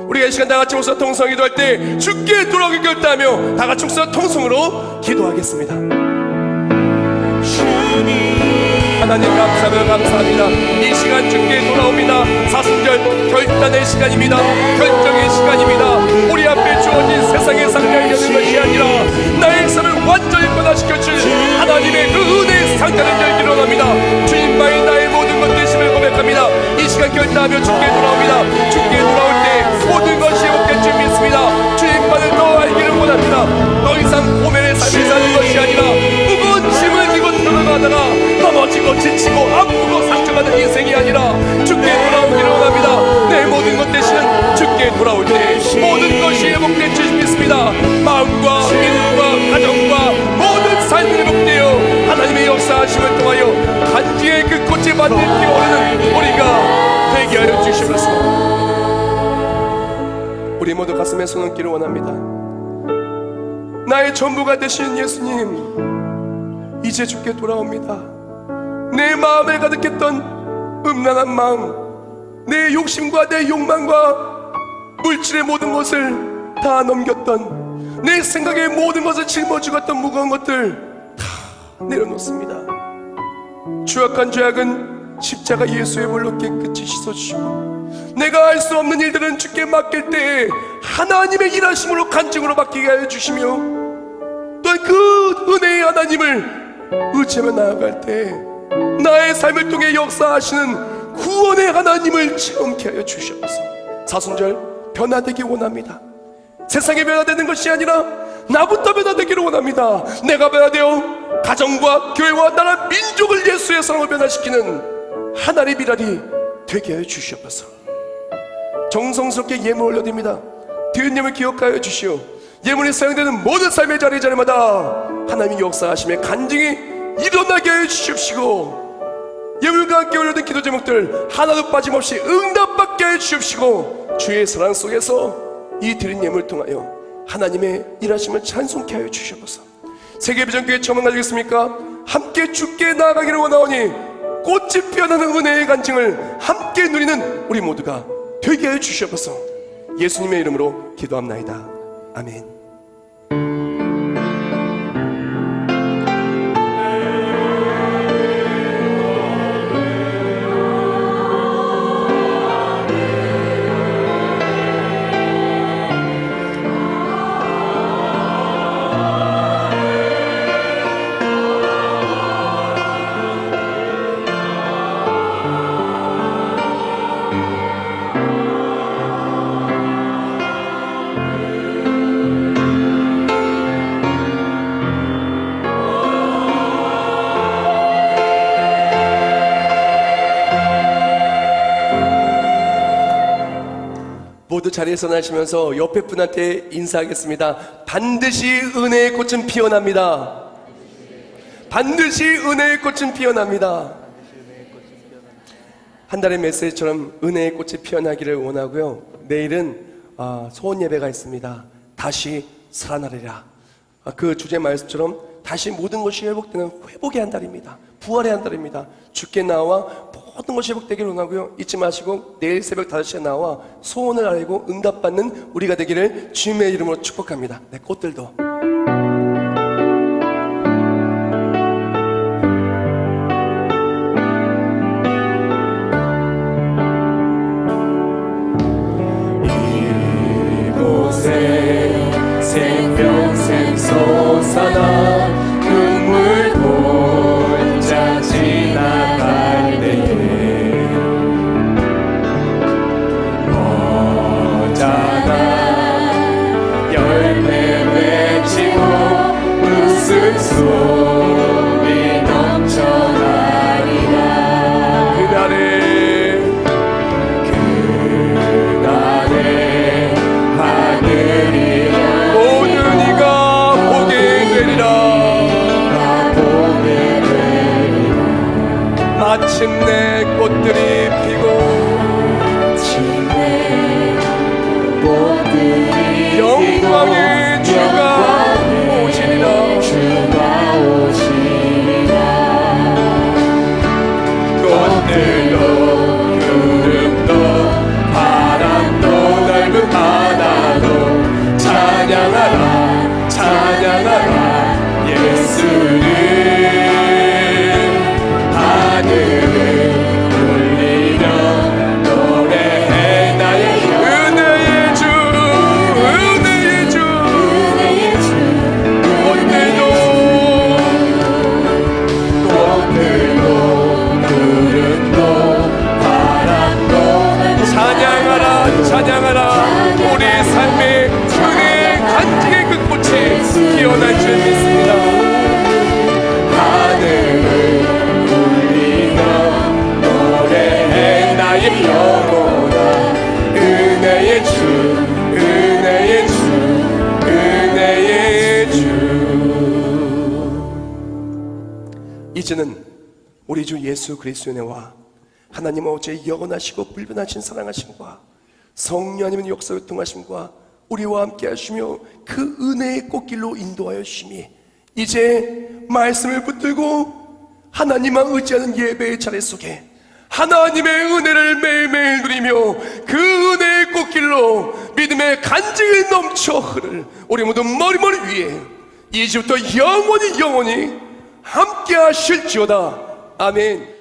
우리가 이 시간 다같이 목사 통성 기도할 때 주께 돌아오기 결단하며 다같이 목사 통성으로 기도하겠습니다. 하나님 감사합니다. 이 시간 주께 돌아옵니다. 사순절 결단의 시간입니다. 결정의 시간입니다. 우리 앞에 주어진 세상의 상장이 되는 것이 아니라 나의 삶을 완전히 변화시켜줄 하나님의 그 은혜의 상자를 열기로 합니다. 주님만이 나의 모든 것 되심을 고백합니다. 이 시간 결단하며 주께 돌아옵니다. 주께 돌아올 때 모든 것이 회복될 줄 믿습니다. 주님만을 더 알기를 원합니다. 더 이상 고면의 삶을 사는 것이 아니라 무거운 짐을 지고 들어가다가 넘어지고 지치고 아프고 상처받은 인생이 아니라 주께 돌아오기를 원합니다. 내 모든 것 대신은 주께 돌아올 때 모든 것이 회복될 줄 믿습니다. 마음과 믿음과 가정과 모든 삶이 회복되어 하나님의 역사하심을 통하여 간지의 그 꽃이 받는 피어오르는 우리가 되게 하여 주시옵소서. 우리 모두 가슴에 손 얹기를 원합니다. 나의 전부가 되신 예수님, 이제 주께 돌아옵니다. 내 마음에 가득했던 음란한 마음, 내 욕심과 내 욕망과 물질의 모든 것을 다 넘겼던, 내 생각의 모든 것을 짊어지고 무거운 것들 다 내려놓습니다. 추악한 죄악은 십자가 예수의 볼로 깨끗이 씻어주시고, 내가 알 수 없는 일들은 주께 맡길 때 하나님의 일하심으로 간증으로 맡기게 하여 주시며, 또한 그 은혜의 하나님을 의지하며 나아갈 때 나의 삶을 통해 역사하시는 구원의 하나님을 체험케 하여 주시옵소서. 사순절 변화되기 원합니다. 세상에 변화되는 것이 아니라 나부터 변화되기를 원합니다. 내가 변화되어 가정과 교회와 나라 민족을 예수의 사랑으로 변화시키는 하나님의 미랄이 되게 하여 주시옵소서. 정성스럽게 예물 올려드립니다. 드린 예물 기억하여 주시오. 예물이 사용되는 모든 삶의 자리마다 하나님의 역사하심의 간증이 일어나게 하여 주시옵시고, 예물과 함께 올려둔 기도 제목들 하나도 빠짐없이 응답받게 하여 주시옵시고, 주의 사랑 속에서 이 드린 예물을 통하여 하나님의 일하심을 찬송케 하여 주시옵소서. 세계비전교회 처음 가지겠습니까? 함께 주께 나아가기를 원하오니 꽃이 피어나는 은혜의 간증을 함께 누리는 우리 모두가 되게 하여 주시옵소서. 예수님의 이름으로 기도합나이다. 아멘. 모두 자리에서 나시면서 옆에 분한테 인사하겠습니다. 반드시 은혜의 꽃은 피어납니다. 반드시 은혜의 꽃은 피어납니다. 한 달의 메시지처럼 은혜의 꽃이 피어나기를 원하고요. 내일은 소원 예배가 있습니다. 다시 살아나리라. 그 주제 말씀처럼 다시 모든 것이 회복되는 회복의 한 달입니다. 부활의 한 달입니다. 주께 나와 모든 것이 회복되기를 원하고요. 잊지 마시고 내일 새벽 5시에 나와 소원을 알고 응답받는 우리가 되기를 주님의 이름으로 축복합니다. 내 꽃들도 이곳에 생명샘 솟아나 눈물 골짜 지나갈 때에 어자나 열매 맺히고 웃음소리 넘쳐나리라. 그날에 하늘이 모두 네가 보게 되리라. 마침내 꽃들이 피고 영광의 주가 오시리라. 꽃들도 구름도 바람도 넓은 바다도 찬양하라 찬양하라 예수를. 하늘을 울리며 노래해 나의 은혜의 주 은혜의 주 꽃들도 구름도 바람도 찬양하라 찬양하라. 우리 삶의 은혜의 간증의 그 꽃이 피어날 줄 믿습니다. 하늘을 울리며 노래해 나의 영혼아. 은혜의 주 은혜의 주 은혜의 주. 이제는 우리 주 예수 그리스도의 은혜와 하나님 어제의 영원하시고 불변하신 사랑하심과 성령 하나님의 역사를 통하심과 우리와 함께 하시며 그 은혜의 꽃길로 인도하여 주심이 이제 말씀을 붙들고 하나님만 의지하는 예배의 자리 속에 하나님의 은혜를 매일매일 누리며 그 은혜의 꽃길로 믿음의 간증이 넘쳐 흐를 우리 모두 머리머리 위에 이제부터 영원히 함께 하실지어다. 아멘.